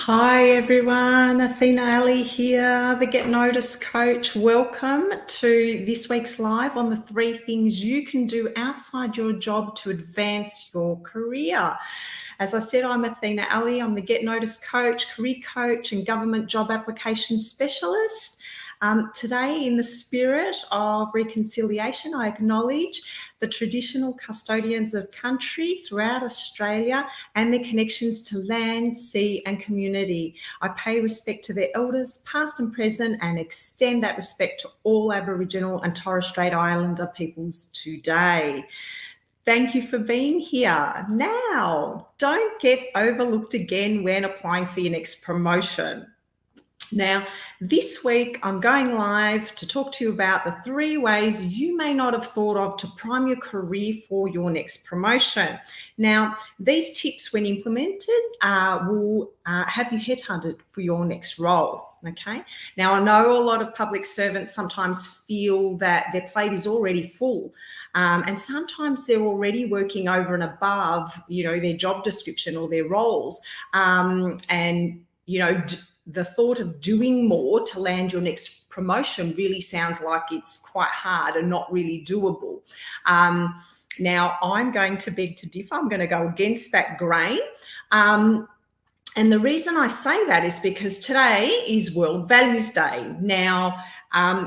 Hi everyone, Athena Ali here, the Get Noticed coach. Welcome to this week's live on the 3 things you can do outside your job to advance your career. As I said, I'm Athena Ali. I'm the Get Noticed coach, career coach and government job application specialist. Today, in the spirit of reconciliation, I acknowledge the traditional custodians of country throughout Australia and their connections to land, sea and community. I pay respect to their elders, past and present, and extend that respect to all Aboriginal and Torres Strait Islander peoples today. Thank you for being here. Now, don't get overlooked again when applying for your next promotion. Now, this week, I'm going live to talk to you about the 3 ways you may not have thought of to prime your career for your next promotion. Now, these tips, when implemented, will have you headhunted for your next role. Okay. Now, I know a lot of public servants sometimes feel that their plate is already full, and sometimes they're already working over and above, their job description or their roles, the thought of doing more to land your next promotion really sounds like it's quite hard and not really doable. Now, I'm going to beg to differ. I'm going to go against that grain. And the reason I say that is because today is World Values Day. Now,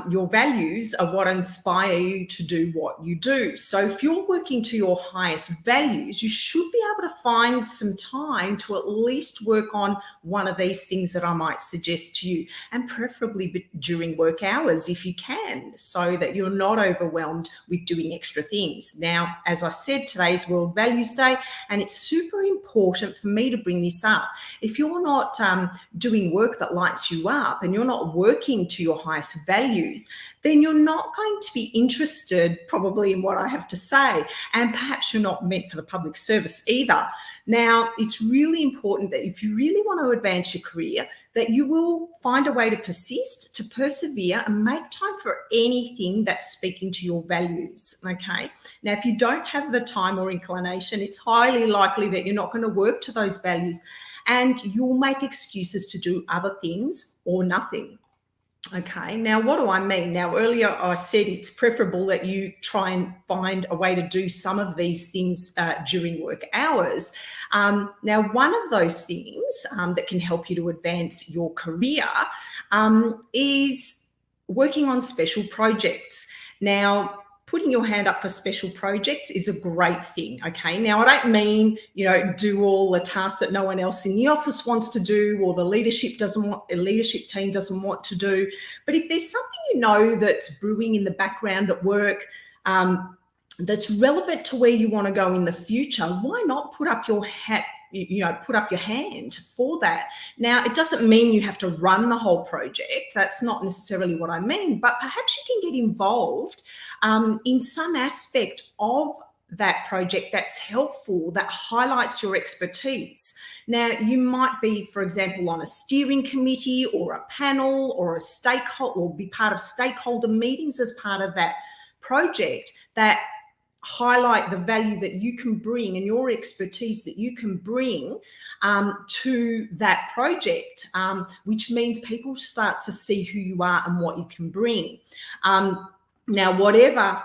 your values are what inspire you to do what you do. So if you're working to your highest values, you should be able to find some time to at least work on one of these things that I might suggest to you, and preferably during work hours if you can, so that you're not overwhelmed with doing extra things. Now, as I said, today's World Values Day, and it's super important for me to bring this up. If you're not doing work that lights you up and you're not working to your highest values, then you're not going to be interested probably in what I have to say. And perhaps you're not meant for the public service either. Now, it's really important that if you really want to advance your career, that you will find a way to persist, to persevere, and make time for anything that's speaking to your values, okay? Now, if you don't have the time or inclination, it's highly likely that you're not going to work to those values, and you'll make excuses to do other things or nothing. Okay, now what do I mean? Now, earlier I said it's preferable that you try and find a way to do some of these things during work hours. Now, one of those things that can help you to advance your career is working on special projects. Now, putting your hand up for special projects is a great thing, okay? Now, I don't mean, do all the tasks that no one else in the office wants to do, or the leadership team doesn't want to do. But if there's something that's brewing in the background at work, that's relevant to where you want to go in the future, why not put up your hand for that? Now, it doesn't mean you have to run the whole project. That's not necessarily what I mean, but perhaps you can get involved in some aspect of that project that's helpful, that highlights your expertise. Now, you might be, for example, on a steering committee or a panel or a stakeholder, or be part of stakeholder meetings as part of that project that highlight the value that you can bring and your expertise that you can bring to that project, which means people start to see who you are and what you can bring. Now, whatever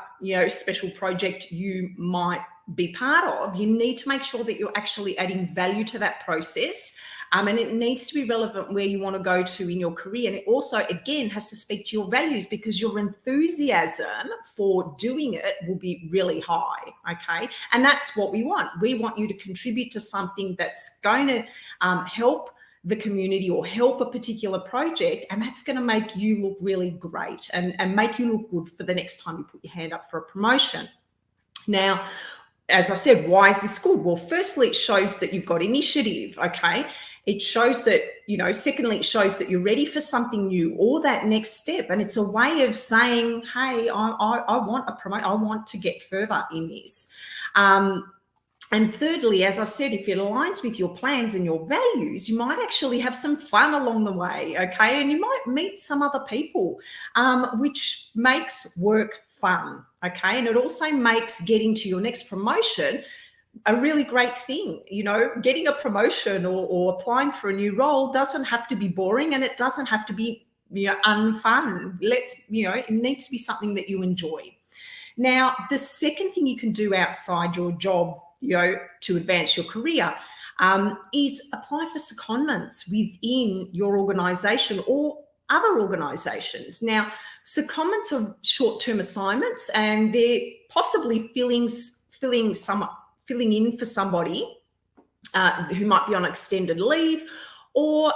special project you might be part of, you need to make sure that you're actually adding value to that process. And it needs to be relevant where you want to go to in your career. And it also, again, has to speak to your values, because your enthusiasm for doing it will be really high, okay? And that's what we want. We want you to contribute to something that's going to help the community or help a particular project, and that's going to make you look really great and make you look good for the next time you put your hand up for a promotion. Now, as I said, why is this good? Well, firstly, it shows that you've got initiative, okay? It shows that, secondly, it shows that you're ready for something new or that next step. And it's a way of saying, hey, I want a promotion. I want to get further in this. And thirdly, as I said, if it aligns with your plans and your values, you might actually have some fun along the way, okay? And you might meet some other people, which makes work fun, okay? And it also makes getting to your next promotion a really great thing. Getting a promotion or applying for a new role doesn't have to be boring, and it doesn't have to be unfun. It needs to be something that you enjoy. Now, the second thing you can do outside your job, to advance your career, is apply for secondments within your organisation or other organisations. Now, secondments are short-term assignments, and they're possibly filling in for somebody who might be on extended leave, or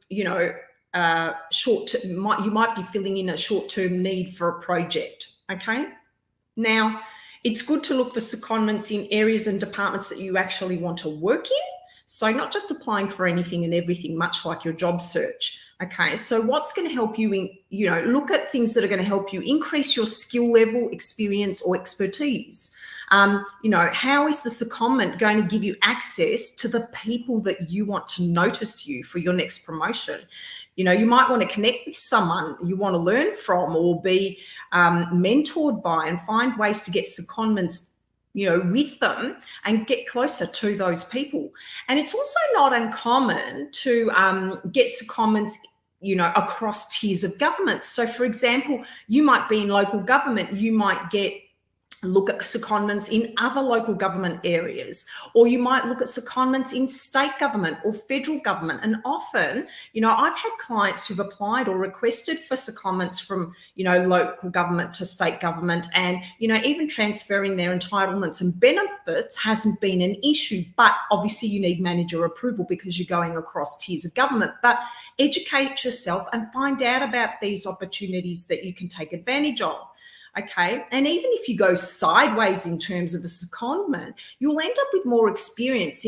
you might be filling in a short-term need for a project. Okay. Now, it's good to look for secondments in areas and departments that you actually want to work in. So not just applying for anything and everything, much like your job search. Okay, so what's going to help you look at things that are going to help you increase your skill level, experience, or expertise. How is the secondment going to give you access to the people that you want to notice you for your next promotion? You might want to connect with someone you want to learn from or be mentored by, and find ways to get secondments with them and get closer to those people. And it's also not uncommon to get secondments across tiers of government. So for example, you might be in local government, you might look at secondments in other local government areas, or you might look at secondments in state government or federal government. And often, I've had clients who've applied or requested for secondments from, local government to state government, and, even transferring their entitlements and benefits hasn't been an issue. But obviously you need manager approval because you're going across tiers of government. But educate yourself and find out about these opportunities that you can take advantage of. Okay, and even if you go sideways in terms of a secondment, you'll end up with more experience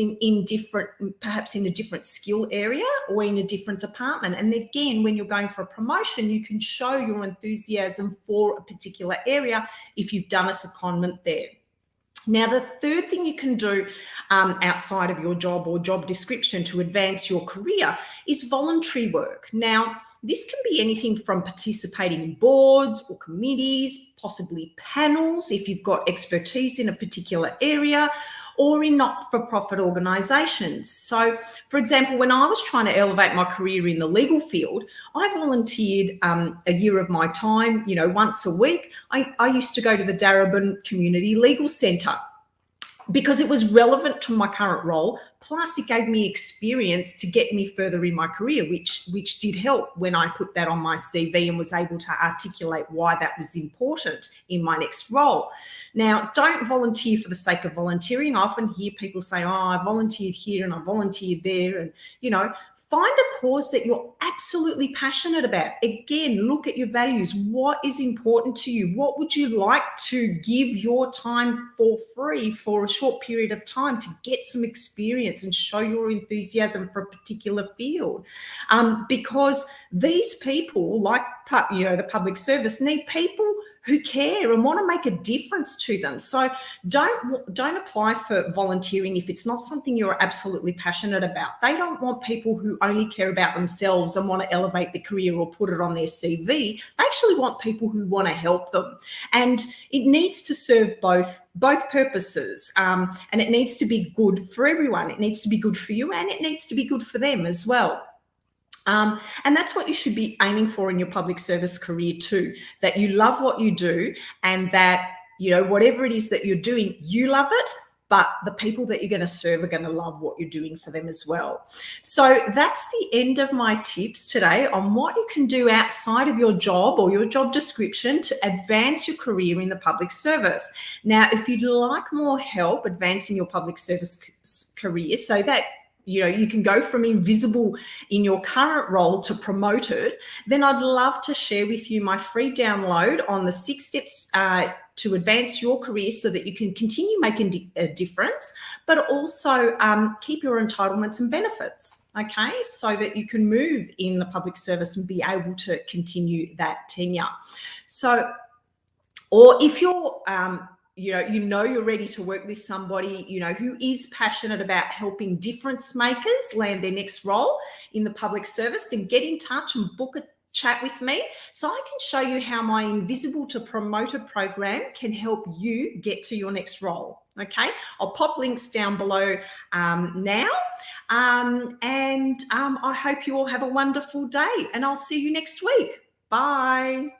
perhaps in a different skill area or in a different department. And again, when you're going for a promotion, you can show your enthusiasm for a particular area if you've done a secondment there. Now, the third thing you can do outside of your job or job description to advance your career is voluntary work. Now, this can be anything from participating in boards or committees, possibly panels if you've got expertise in a particular area, or in not-for-profit organisations. So, for example, when I was trying to elevate my career in the legal field, I volunteered a year of my time, once a week. I used to go to the Darebin Community Legal Centre because it was relevant to my current role. Plus, it gave me experience to get me further in my career, which did help when I put that on my CV and was able to articulate why that was important in my next role. Now, don't volunteer for the sake of volunteering. I often hear people say, I volunteered here and I volunteered there. And, find a cause that you're absolutely passionate about. Again, look at your values. What is important to you? What would you like to give your time for free for a short period of time to get some experience and show your enthusiasm for a particular field? Because these people, like the public service, need people who care and want to make a difference to them. So don't apply for volunteering if it's not something you're absolutely passionate about. They don't want people who only care about themselves and want to elevate their career or put it on their CV. They actually want people who want to help them. And it needs to serve both purposes, and it needs to be good for everyone. It needs to be good for you, and it needs to be good for them as well. And that's what you should be aiming for in your public service career too, that you love what you do, and that, whatever it is that you're doing, you love it, but the people that you're going to serve are going to love what you're doing for them as well. So that's the end of my tips today on what you can do outside of your job or your job description to advance your career in the public service. Now, if you'd like more help advancing your public service career so that you can go from invisible in your current role to promoted, then I'd love to share with you my free download on the 6 steps to advance your career so that you can continue making a difference, but also keep your entitlements and benefits, okay, so that you can move in the public service and be able to continue that tenure. So, or if you're you're ready to work with somebody, who is passionate about helping difference makers land their next role in the public service, then get in touch and book a chat with me so I can show you how my Invisible to Promoter program can help you get to your next role. Okay, I'll pop links down below now. I hope you all have a wonderful day, and I'll see you next week. Bye.